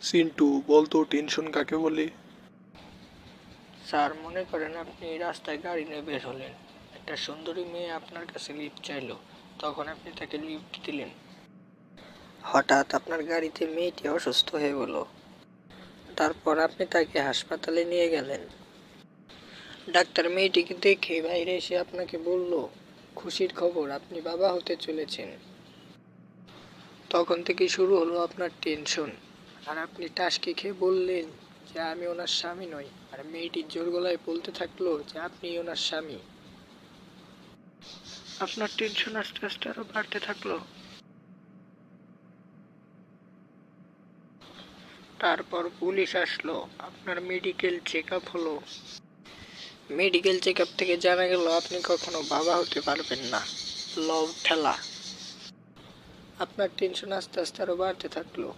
সিন্টু, বলতো টেনশন কাকে বলে? স্যার, মনে করেন আপনি রাস্তায় গাড়ি নিয়ে বের হলেন, একটা সুন্দরী মেয়ে আপনার কাছে লিফট চাইলো, তখন আপনি তাকে লিফট দিলেন। হঠাৎ আপনার গাড়িতে মেয়েটি অসুস্থ হয়ে গেল, তারপর আপনি তাকে হাসপাতালে নিয়ে গেলেন। ডাক্তার মেয়েটিকে দেখে বাইরে এসে আপনাকে বলল খুশির খবর, আপনি বাবা হতে চলেছেন। তখন থেকে শুরু হলো আপনার টেনশন, আর আপনি টাসকি খেয়ে বললেন যে আমি ওনার স্বামী নই, আর মেয়েটির জোর গলায় বলতে থাকলো যে আপনি ওনার স্বামী। আপনার টেনশন আস্তে আস্তে আরো বাড়তে থাকলো। তারপর পুলিশ আসলো, আপনার মেডিকেল চেক আপ হলো। মেডিকেল চেক আপ থেকে জানা গেল আপনি কখনো বাবা হতে পারবেন না। লব ঠেলা। আপনার টেনশন আস্তে আস্তে আরো বাড়তে থাকলো।